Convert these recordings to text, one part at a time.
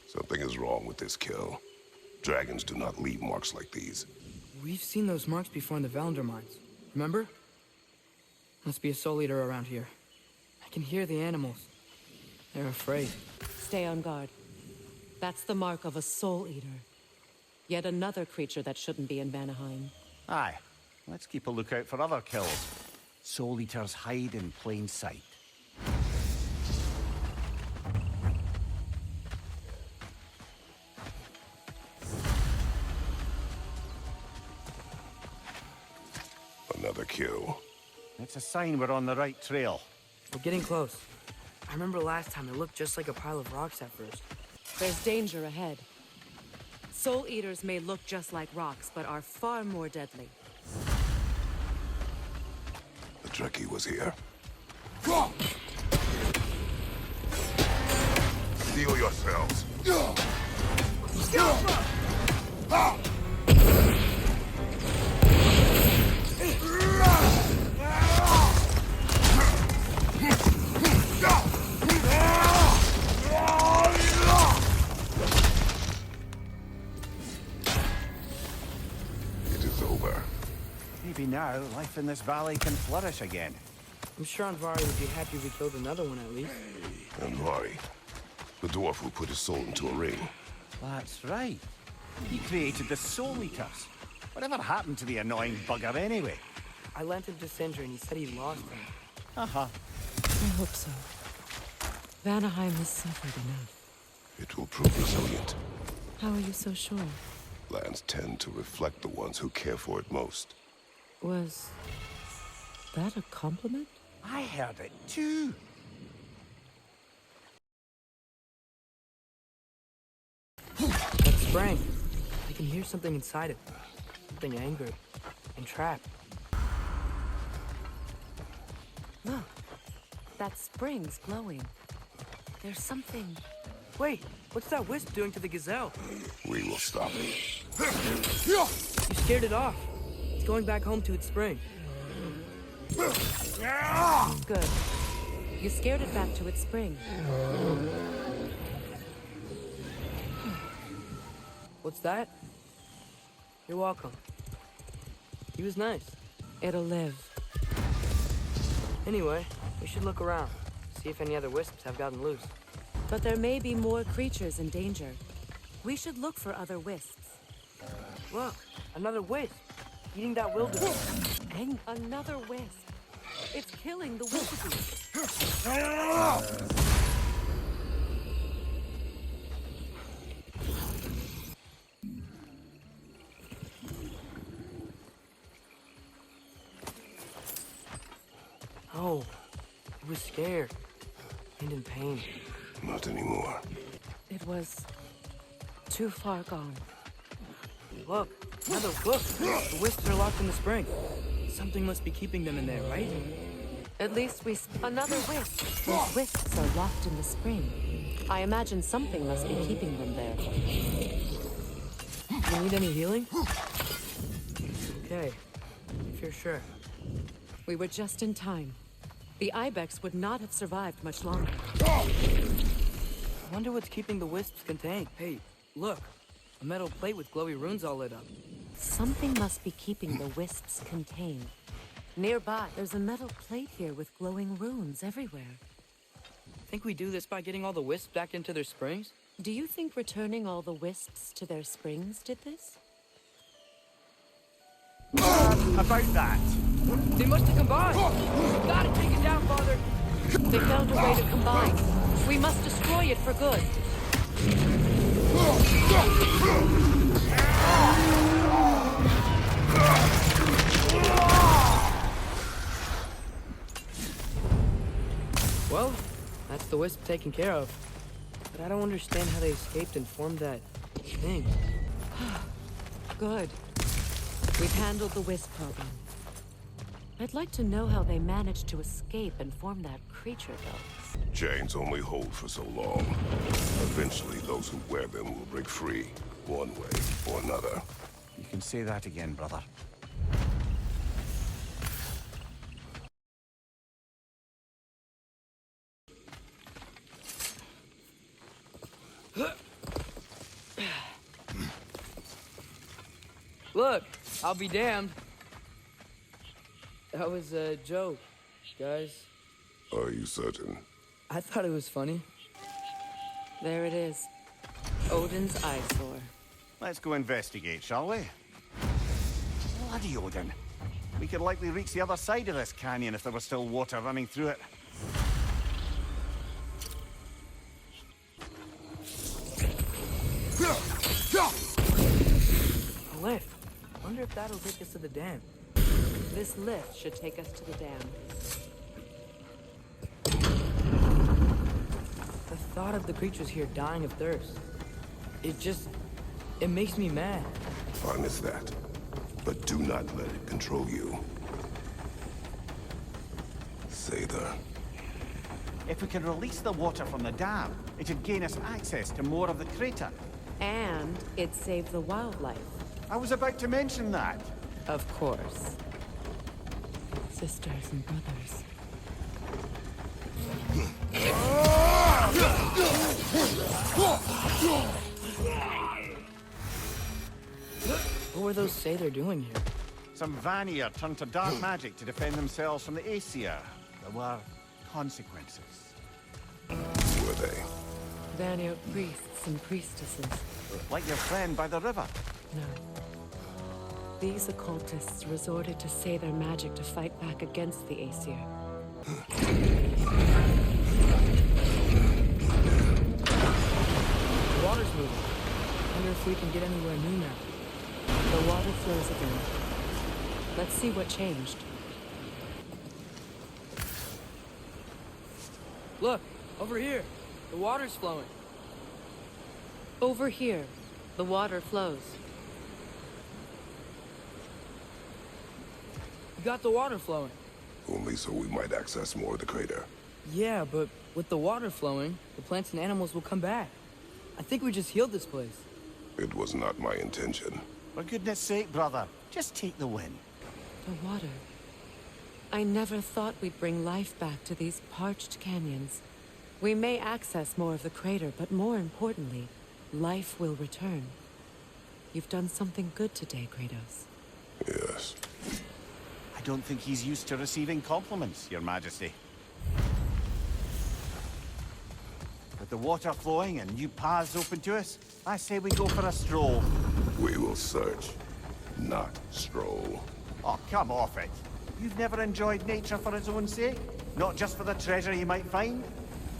Something is wrong with this kill. Dragons do not leave marks like these. We've seen those marks before in the Valender mines. Remember? Must be a soul eater around here. I can hear the animals. They're afraid. Stay on guard. That's the mark of a soul eater. Yet another creature that shouldn't be in Vanaheim. Aye. Let's keep a lookout for other kills. Soul eaters hide in plain sight. Another kill. It's a sign we're on the right trail. We're getting close. I remember last time it looked just like a pile of rocks at first. There's danger ahead. Soul eaters may look just like rocks, but are far more deadly. The Trekkie was here. Steel yourselves. It is over. Maybe now, life in this valley can flourish again. I'm sure Anvari would be happy if we killed another one at least. Anvari, the dwarf who put his soul into a ring. That's right. He created the Soul Eaters. Whatever happened to the annoying bugger anyway? I lent him to Sindri and he said he lost him. Uh-huh. I hope so. Vanaheim has suffered enough. It will prove resilient. How are you so sure? Lands tend to reflect the ones who care for it most. Was that a compliment? I heard it too. That spring. I can hear something inside it. Something angry and trapped. Look, that spring's glowing. There's something. Wait, what's that wisp doing to the gazelle? We will stop it. You scared it off. It's going back home to its spring. Good. You scared it back to its spring. What's that? You're welcome. He was nice. It'll live. Anyway, we should look around. See if any other wisps have gotten loose. But there may be more creatures in danger. We should look for other wisps. Look, another wisp. Eating that wildebeest. And another wisp. It's killing the wildebeest. Oh, it was scared. And in pain. Not anymore. It was too far gone. Look, another wisp. The wisps are locked in the spring. Something must be keeping them in there, right? At least another wisp. Those wisps are locked in the spring. I imagine something must be keeping them there. You need any healing? Okay, if you're sure. We were just in time. The ibex would not have survived much longer. I wonder what's keeping the wisps contained. Hey, look. A metal plate with glowy runes all lit up. Something must be keeping the wisps contained. Nearby, there's a metal plate here with glowing runes everywhere. Think we do this by getting all the wisps back into their springs? Do you think returning all the wisps to their springs did this? About that. They must have combined! We gotta take it down, Father! They found a way to combine. We must destroy it for good. Well, that's the wisp taken care of. But I don't understand how they escaped and formed that thing. Good. We've handled the wisp problem. I'd like to know how they managed to escape and form that creature, though. Chains only hold for so long. Eventually, those who wear them will break free, one way or another. You can say that again, brother. Look, I'll be damned. That was a joke, guys. Are you certain? I thought it was funny. There it is. Odin's eyesore. Let's go investigate, shall we? Bloody Odin. We could likely reach the other side of this canyon if there was still water running through it. A lift. Wonder if that'll take us to the dam. This lift should take us to the dam. The thought of the creatures here dying of thirst. It makes me mad. Fine as that. But do not let it control you. Sather. If we can release the water from the dam, it'd gain us access to more of the crater. And it saved the wildlife. I was about to mention that. Of course. Sisters and brothers. What were those Sather doing here? Some Vanir turned to dark magic to defend themselves from the Aesir. There were consequences. Were they? Vanir priests and priestesses. Like your friend by the river. No. These occultists resorted to say their magic to fight back against the Aesir. The water's moving. Wonder if we can get anywhere new now. The water flows again. Let's see what changed. Look, over here. The water's flowing. Over here, the water flows. You got the water flowing. Only so we might access more of the crater. Yeah, but with the water flowing, the plants and animals will come back. I think we just healed this place. It was not my intention. For goodness sake, brother, just take the win. The water. I never thought we'd bring life back to these parched canyons. We may access more of the crater, but more importantly, life will return. You've done something good today, Kratos. Yes. I don't think he's used to receiving compliments, Your Majesty. With the water flowing and new paths open to us, I say we go for a stroll. We will search, not stroll. Oh, come off it. You've never enjoyed nature for its own sake? Not just for the treasure you might find?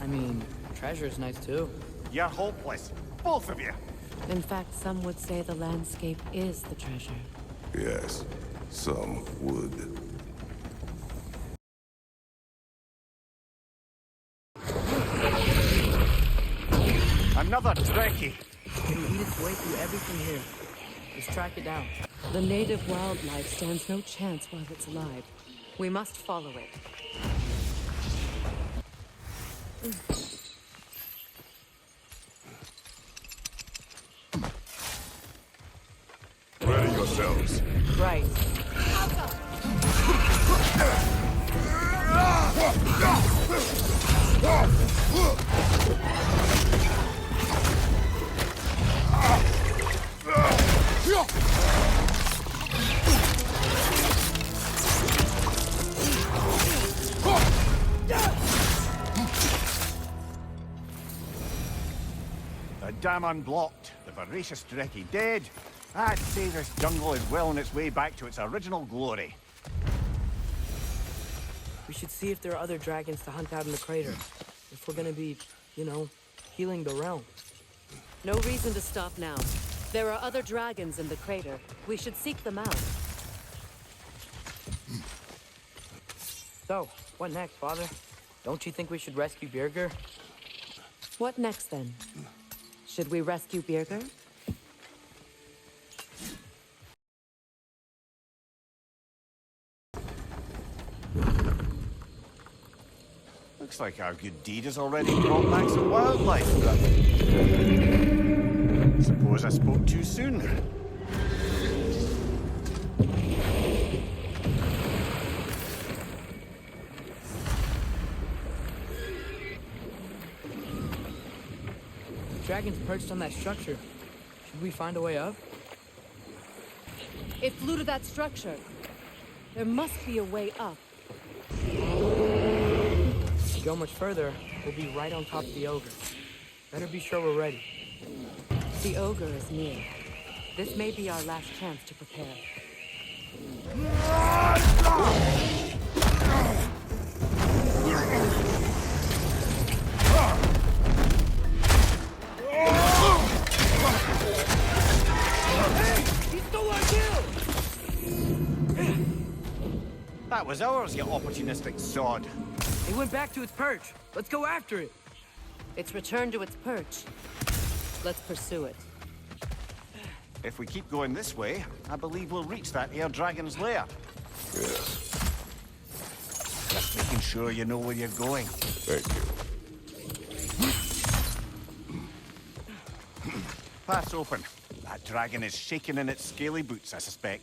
I mean, treasure's nice too. You're hopeless. Both of you. In fact, some would say the landscape is the treasure. Yes, some would. Another Trekkie. It'll eat its way through everything here. Let's track it down. The native wildlife stands no chance while it's alive. We must follow it. Ready yourselves. Right. The dam unblocked, the voracious Trekkie dead. I'd say this jungle is well on its way back to its original glory. We should see if there are other dragons to hunt out in the crater. If we're gonna be, you know, healing the realm. No reason to stop now. There are other dragons in the crater. We should seek them out. So, what next, Father? Don't you think we should rescue Birger? What next, then? Should we rescue Birger? Looks like our good deed has already brought back some wildlife, but... Suppose I spoke too soon. The dragon's perched on that structure. Should we find a way up? It flew to that structure. There must be a way up. If we go much further, we'll be right on top of the ogre. Better be sure we're ready. The ogre is near. This may be our last chance to prepare. He stole our kill! That was ours, you opportunistic sod. It went back to its perch. Let's go after it. It's returned to its perch. Let's pursue it. If we keep going this way, I believe we'll reach that air dragon's lair. Yes, Just making sure you know where you're going. thank you. Path's open. That dragon is shaking in its scaly boots, I suspect.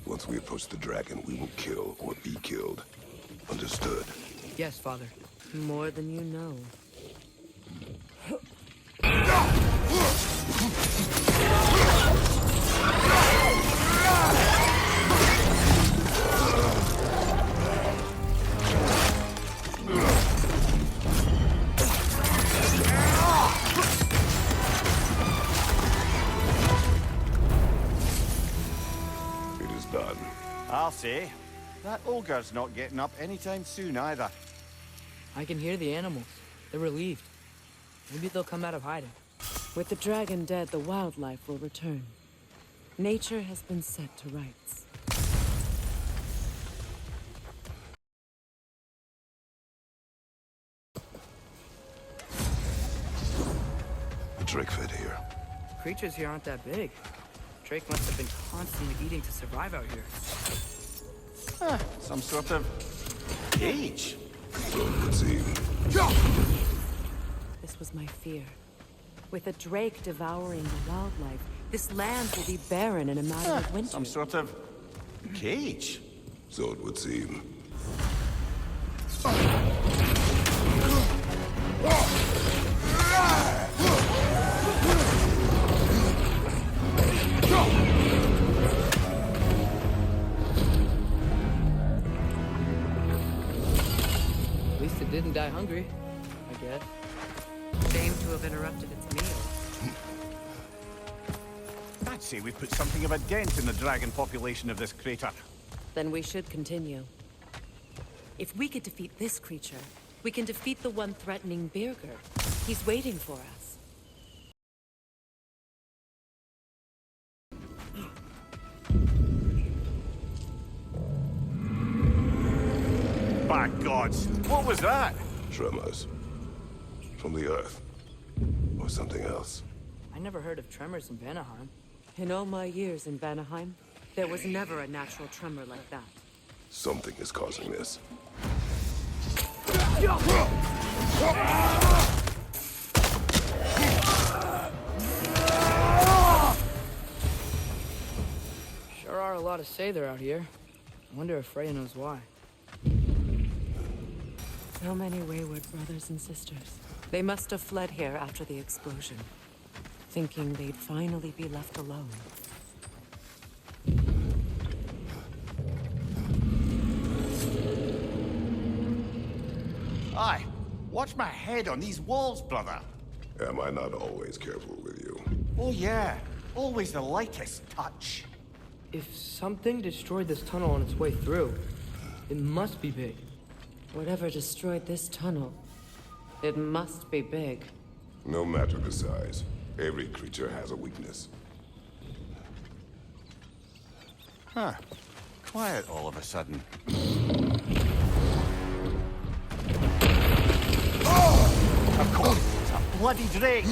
Once we approach the dragon, we will kill or be killed. Understood? Yes, Father. More than you know. It is done. I'll say, that ogre's not getting up anytime soon either. I can hear the animals. They're relieved. Maybe they'll come out of hiding. With the dragon dead, the wildlife will return. Nature has been set to rights. The Drake fed here. Creatures here aren't that big. Drake must have been constantly eating to survive out here. Some sort of cage. So it would seem. This was my fear. With a drake devouring the wildlife, this land will be barren in a matter of winter. Some sort of cage. So it would seem. At least it didn't die hungry, I guess. Shame to have interrupted its meal. I'd say we put something of a dent in the dragon population of this crater. Then we should continue. If we could defeat this creature, we can defeat the one threatening Birger. He's waiting for us. By gods, what was that? Tremors. From the earth. Or something else. I never heard of tremors in Vanaheim. In all my years in Vanaheim, there was never a natural tremor like that. Something is causing this. Sure are a lot of Sather out here. I wonder if Freya knows why. So many wayward brothers and sisters. They must have fled here after the explosion, thinking they'd finally be left alone. Aye, watch my head on these walls, brother. Am I not always careful with you? Oh yeah, always the lightest touch. If something destroyed this tunnel on its way through, it must be big. Whatever destroyed this tunnel, it must be big. No matter the size, every creature has a weakness. Huh. Quiet all of a sudden. Of course, it's a bloody drake!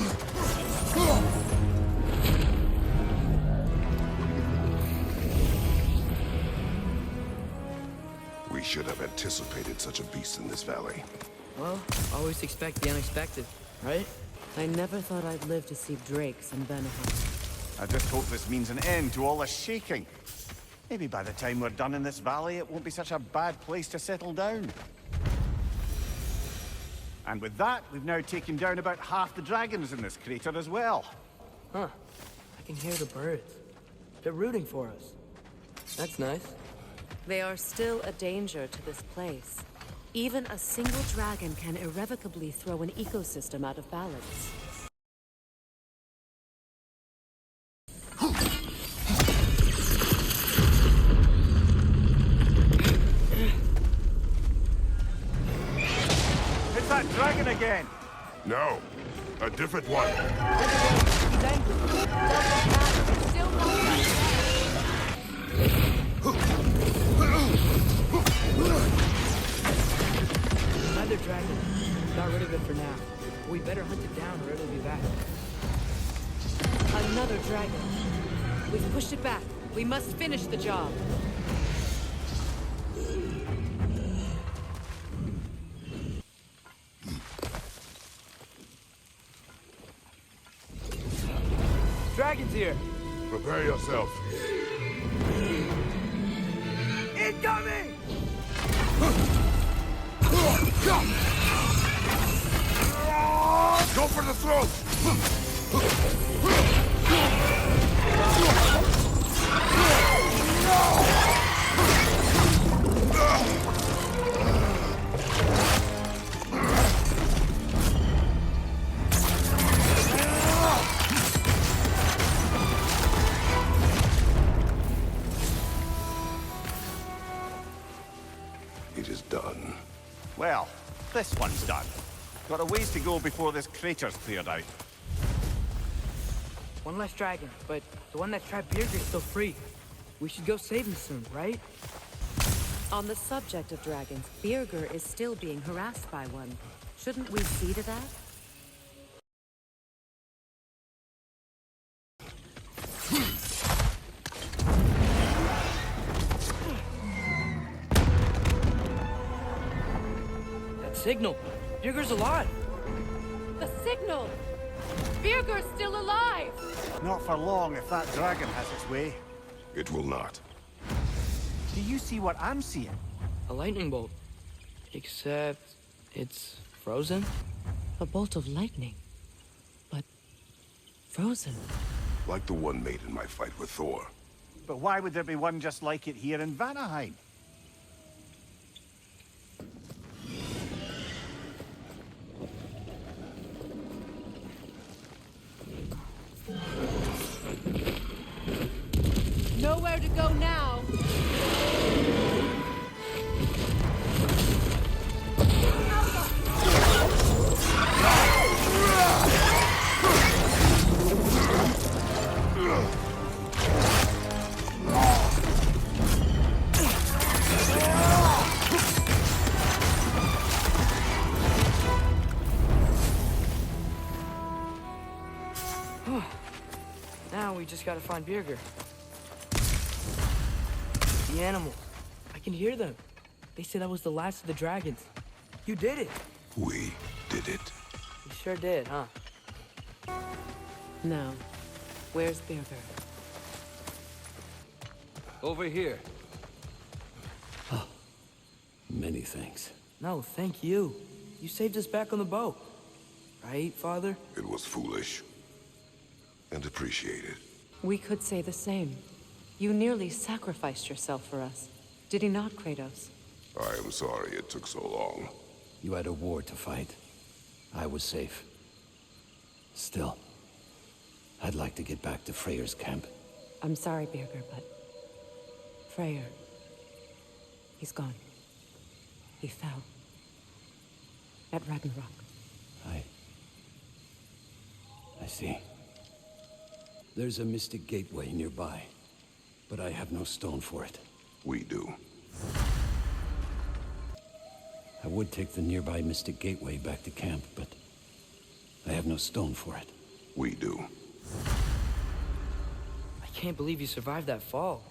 We should have anticipated such a beast in this valley. Well, always expect the unexpected, right? I never thought I'd live to see drakes in Vanaheim. I just hope this means an end to all the shaking. Maybe by the time we're done in this valley, it won't be such a bad place to settle down. And with that, we've now taken down about half the dragons in this crater as well. Huh. I can hear the birds. They're rooting for us. That's nice. They are still a danger to this place. Even a single dragon can irrevocably throw an ecosystem out of balance. It's that dragon again! No, a different one. He's angry. It's still not Another dragon. Got rid of it for now. We better hunt it down or it'll be back. another dragon. We've pushed it back. We must finish the job. Dragon's here! Prepare yourself. Incoming! Go for the throat! It is done. Well, this one's done. Got a ways to go before this crater's cleared out. One less dragon, but the one that trapped Birger's still free. We should go save him soon, right? On the subject of dragons, Birger is still being harassed by one. Shouldn't we see to that? That signal! Birger's alive! The signal! Birger's still alive! Not for long if that dragon has its way. It will not. Do you see what I'm seeing? A lightning bolt. Except it's frozen? A bolt of lightning. But frozen. Like the one made in my fight with Thor. But why would there be one just like it here in Vanaheim? Nowhere to go now! Now we just gotta find Birger. The animals. I can hear them. They said I was the last of the dragons. You did it. We did it. You sure did, huh? Now, where's Birger? Over here. Oh, many thanks. No, thank you. You saved us back on the boat. Right, Father? It was foolish. And appreciated. We could say the same. You nearly sacrificed yourself for us. Did he not, Kratos? I am sorry it took so long. You had a war to fight. I was safe. Still, I'd like to get back to Freyr's camp. I'm sorry, Birger, but... Freyr... He's gone. He fell. At Ragnarok. I see. There's a mystic gateway nearby, but I have no stone for it. We do. I would take the nearby mystic gateway back to camp, but I have no stone for it. We do. I can't believe you survived that fall.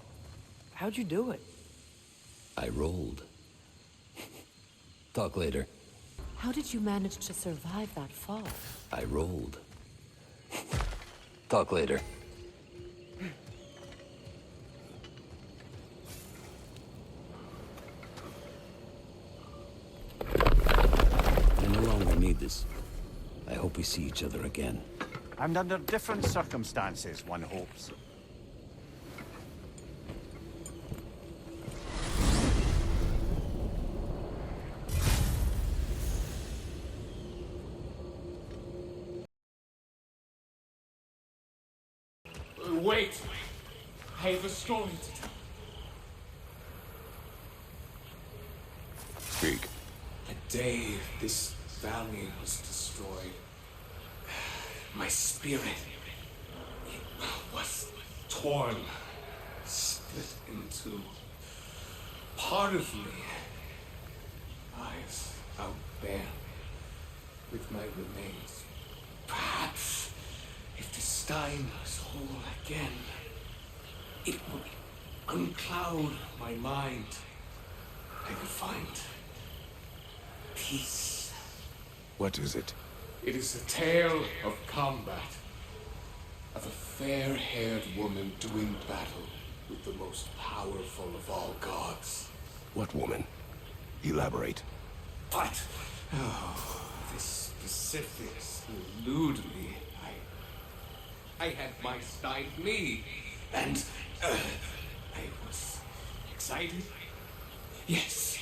How'd you do it? I rolled. Talk later. How did you manage to survive that fall? I rolled. Talk later. I no longer need this. I hope we see each other again. And under different circumstances, one hopes. Wait! I have a story to tell. Speak. The day this valley was destroyed, my spirit was torn, split into. Part of me lies out there with my remains. Perhaps if the Stein was whole again, it would uncloud my mind. I could find peace. What is it? It is a tale of combat, of a fair-haired woman doing battle with the most powerful of all gods. What woman? Elaborate. But, the specifics elude me. I had my Stein me, and I was excited. Yes,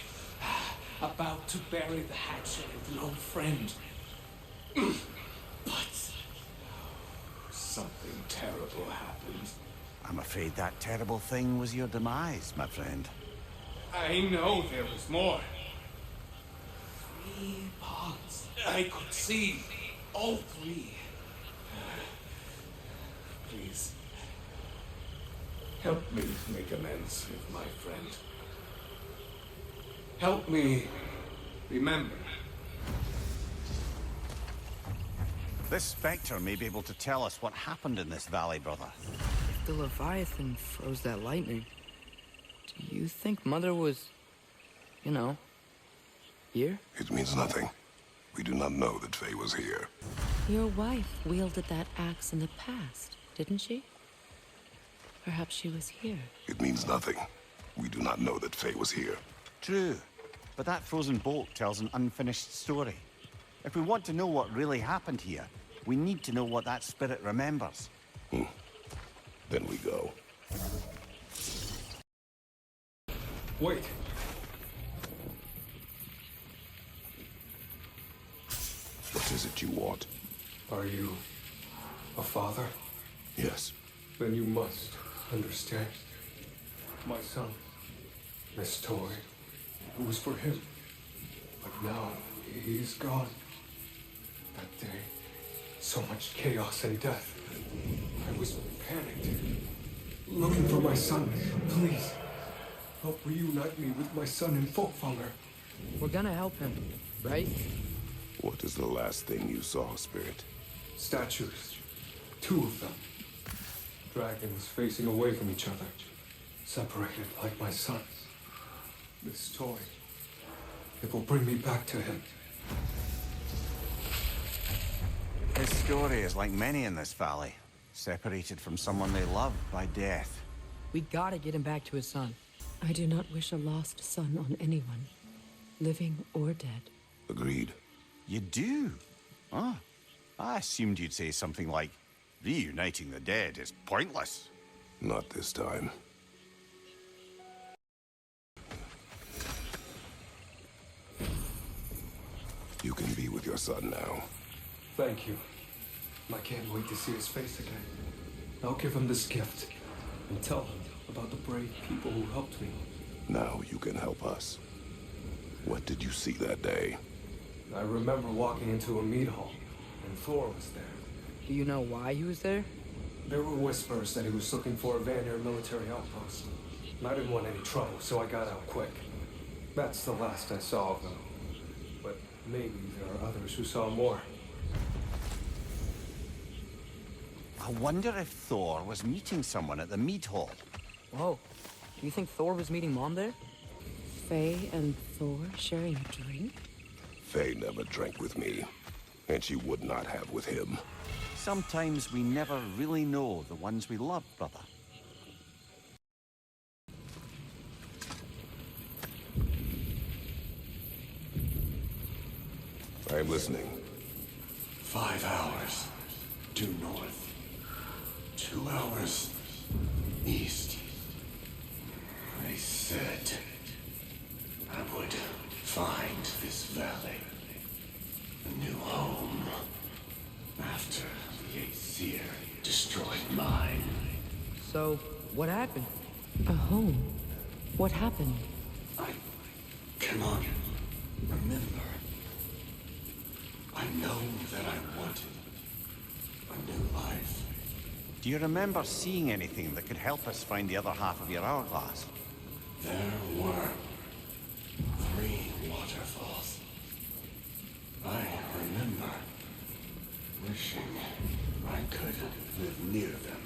about to bury the hatchet of an old friend. But something terrible happened. I'm afraid that terrible thing was your demise, my friend. I know there was more. 3 parts. I could see all 3. Please, help me make amends with my friend. Help me remember. This Spectre may be able to tell us what happened in this valley, brother. If the Leviathan froze that lightning, do you think Mother was, you know, here? It means nothing. We do not know that Faye was here. Your wife wielded that axe in the past, didn't she? Perhaps she was here. It means nothing. We do not know that Faye was here. True, but that frozen bolt tells an unfinished story. If we want to know what really happened here, we need to know what that spirit remembers. Then we go. Wait. What is it you want? Are you a father? Yes. Then you must understand. My son, this toy, it was for him. But now he's gone. That day, so much chaos and death. I was panicked, looking for my son. Please, help reunite me with my son in Folkvanger. We're gonna help him, right? What is the last thing you saw, Spirit? Statues, 2 of them. Dragons facing away from each other, separated like my son. This toy, it will bring me back to him. His story is like many in this valley, separated from someone they love by death. We gotta get him back to his son. I do not wish a lost son on anyone, living or dead. Agreed. You do? Ah, I assumed you'd say something like, reuniting the dead is pointless. Not this time. You can be with your son now. Thank you. I can't wait to see his face again. I'll give him this gift and tell him about the brave people who helped me. Now you can help us. What did you see that day? I remember walking into a meat hall, and Thor was there. Do you know why he was there? There were whispers that he was looking for a Vanir military outpost. I didn't want any trouble, so I got out quick. That's the last I saw of him. But maybe there are others who saw more. I wonder if Thor was meeting someone at the mead hall. Whoa. Do you think Thor was meeting Mom there? Faye and Thor sharing a drink? Faye never drank with me, and she would not have with him. Sometimes we never really know the ones we love, brother. I am listening. 5 hours due north. 2 hours east. I said I would find this valley a new home after the Aesir destroyed mine. So, what happened? A home? What happened? I cannot remember. I know that I wanted a new life. Do you remember seeing anything that could help us find the other half of your hourglass? There were 3 waterfalls. I remember wishing I could live near them.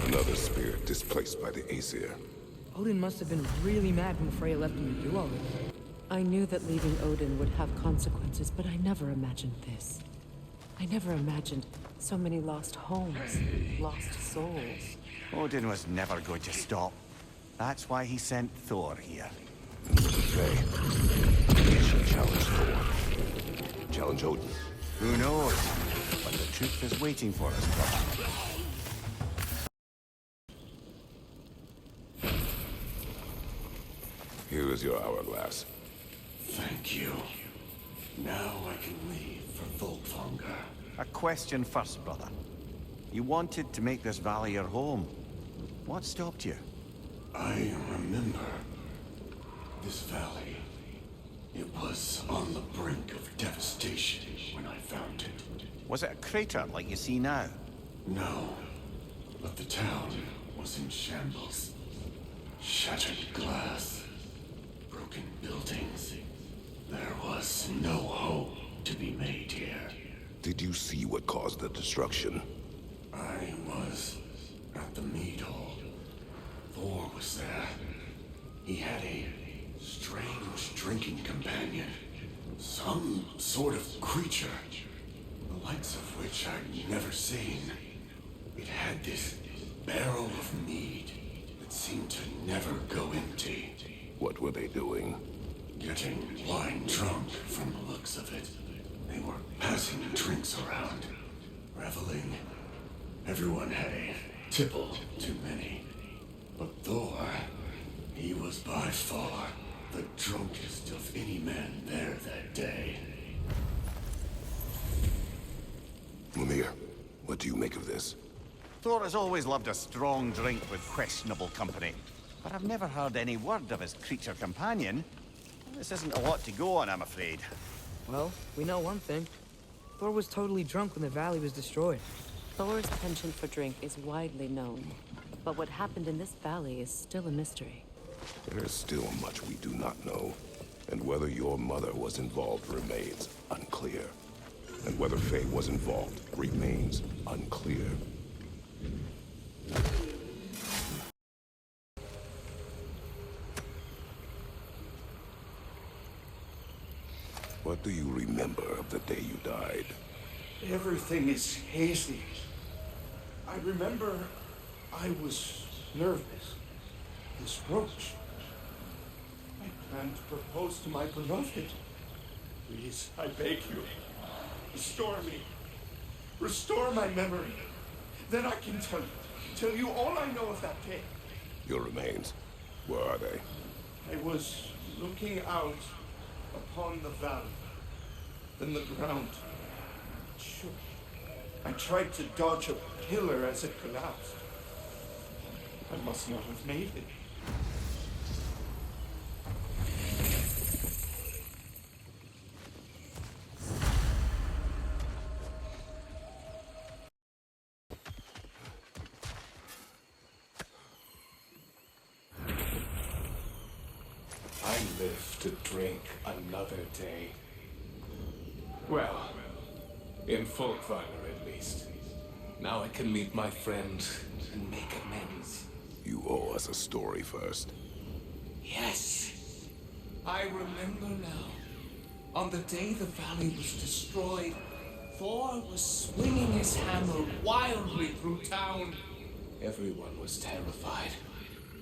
Another spirit displaced by the Aesir. Odin must have been really mad when Freya left him to do all this. I knew that leaving Odin would have consequences, but I never imagined this. I never imagined so many lost homes, lost souls. Odin was never going to stop. That's why he sent Thor here. Faye, he should challenge Thor. Challenge Odin. Who knows? But the truth is waiting for us, brother. Here is your hourglass. Thank you. Now I can leave for Volkvanger. A question first, brother. You wanted to make this valley your home. What stopped you? I remember this valley. It was on the brink of devastation when I found it. Was it a crater like you see now? No, but the town was in shambles. Shattered glass, broken buildings. There was no hope to be made here. Did you see what caused the destruction? I was at the mead hall. Thor was there. He had a strange drinking companion. Some sort of creature, the likes of which I'd never seen. It had this barrel of mead that seemed to never go empty. What were they doing? Getting wine drunk from the looks of it. They were passing drinks around, reveling. Everyone had a tipple too many. But Thor, he was by far the drunkest of any man there that day. Mimir, what do you make of this? Thor has always loved a strong drink with questionable company. But I've never heard any word of his creature companion. This isn't a lot to go on, I'm afraid. Well, we know one thing. Thor was totally drunk when the valley was destroyed. Thor's penchant for drink is widely known. But what happened in this valley is still a mystery. There is still much we do not know. And whether your mother was involved remains unclear. And whether Faye was involved remains unclear. What do you remember of the day you died? Everything is hazy. I remember I was nervous. This roach. I planned to propose to my beloved. Please, I beg you, restore me. Restore my memory. Then I can tell you all I know of that day. Your remains, where are they? I was looking out upon the valley. Then the ground shook. I tried to dodge a pillar as it collapsed. I must not have made it. I live to drink another day. Well, in Folkvanger at least. Now I can meet my friend and make amends. You owe us a story first. Yes. I remember now. On the day the valley was destroyed, Thor was swinging his hammer wildly through town. Everyone was terrified.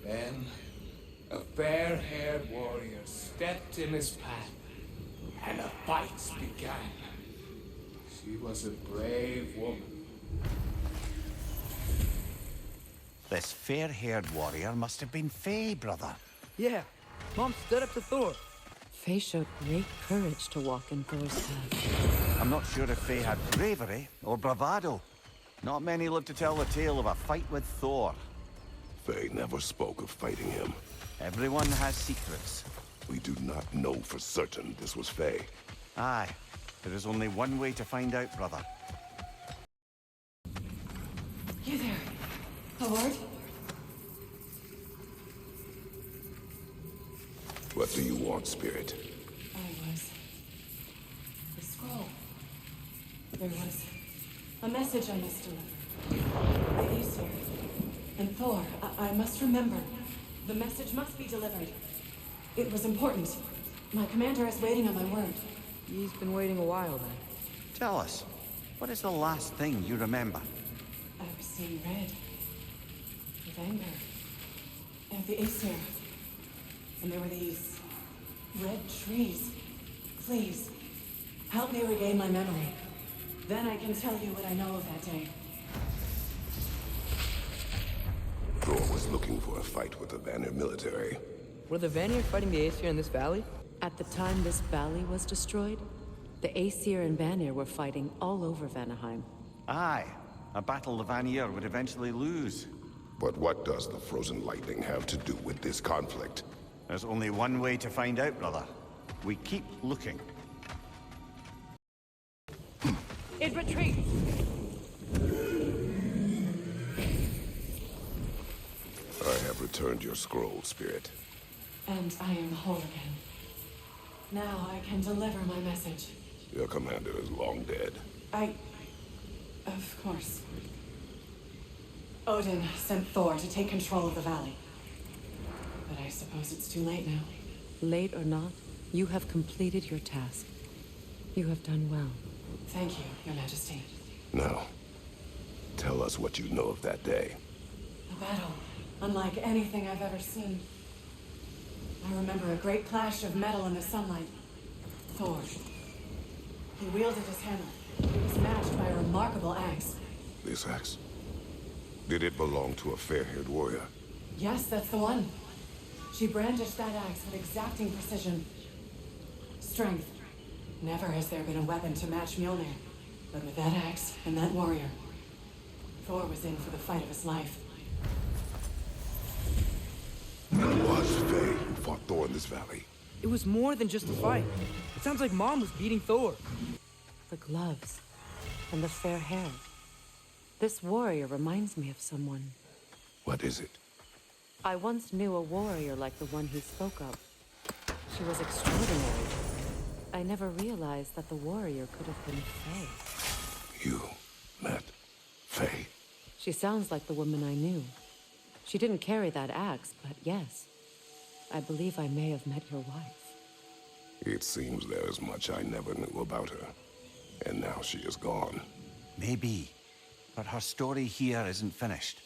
Then, a fair-haired warrior stepped in his path. and the fights began. She was a brave woman. This fair-haired warrior must have been Faye, brother. Yeah, Mom stood up to Thor. Faye showed great courage to walk in Thor's path. I'm not sure if Faye had bravery or bravado. Not many live to tell the tale of a fight with Thor. Faye never spoke of fighting him. Everyone has secrets. We do not know for certain this was Faye. Aye, there is only one way to find out, brother. You there? A word? What do you want, Spirit? The scroll. There was a message I must deliver. By Aesir. And Thor, I must remember. The message must be delivered. It was important. My commander is waiting on my word. He's been waiting a while then. Tell us, what is the last thing you remember? I was seeing red. With anger. And the Aesir. And there were these red trees. Please, help me regain my memory. Then I can tell you what I know of that day. Thor was looking for a fight with the Vanir military. Were the Vanir fighting the Aesir in this valley? At the time this valley was destroyed, the Aesir and Vanir were fighting all over Vanaheim. Aye, a battle the Vanir would eventually lose. But what does the frozen lightning have to do with this conflict? There's only one way to find out, brother. We keep looking. It retreats! I have returned your scroll, Spirit. And I am whole again. Now I can deliver my message. Your commander is long dead. Of course. Odin sent Thor to take control of the valley. But I suppose it's too late now. Late or not, you have completed your task. You have done well. Thank you, Your Majesty. Now, tell us what you know of that day. A battle, unlike anything I've ever seen. I remember a great clash of metal in the sunlight. Thor. He wielded his hammer. It was matched by a remarkable axe. This axe? Did it belong to a fair-haired warrior? Yes, that's the one. She brandished that axe with exacting precision. Strength. Never has there been a weapon to match Mjolnir. But with that axe and that warrior, Thor was in for the fight of his life. It was Faye who fought Thor in this valley. It was more than just a fight. It sounds like Mom was beating Thor. The gloves. And the fair hair. This warrior reminds me of someone. What is it? I once knew a warrior like the one he spoke of. She was extraordinary. I never realized that the warrior could have been Faye. You met Faye? She sounds like the woman I knew. She didn't carry that axe, but yes. I believe I may have met your wife. It seems there is much I never knew about her. And now she is gone. Maybe. But her story here isn't finished.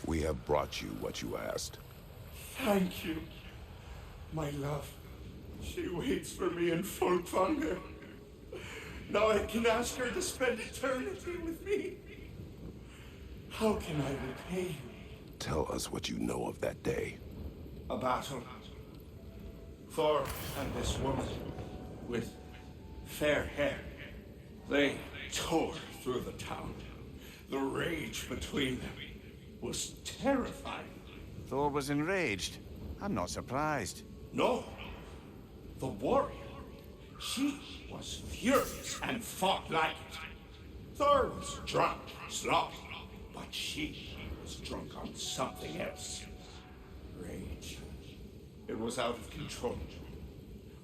We have brought you what you asked. Thank you, my love. She waits for me in Folkvanger. Now I can ask her to spend eternity with me. How can I repay you? Tell us what you know of that day. A battle. Thor and this woman with fair hair. They tore through the town. The rage between them was terrifying. Thor was enraged. I'm not surprised. No, the warrior. She was furious and fought like it. Thor was drunk, sloppy, but she was drunk on something else. Rage. It was out of control.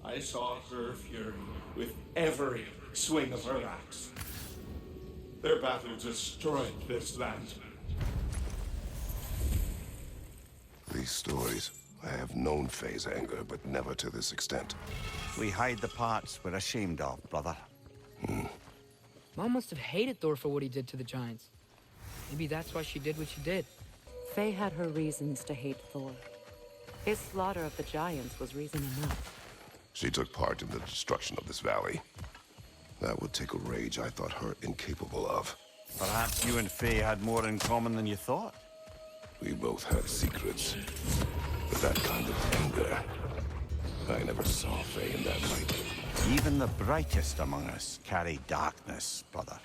I saw her fury with every swing of her axe. Their battle destroyed this land. These stories, I have known Faye's anger, but never to this extent. We hide the parts we're ashamed of, brother. Mom must have hated Thor for what he did to the giants. Maybe that's why she did what she did. Faye had her reasons to hate Thor. His slaughter of the giants was reason enough. She took part in the destruction of this valley. That would take a rage I thought her incapable of. Perhaps you and Faye had more in common than you thought. We both had secrets. But that kind of anger... I never saw Faye in that light. Even the brightest among us carry darkness, brother.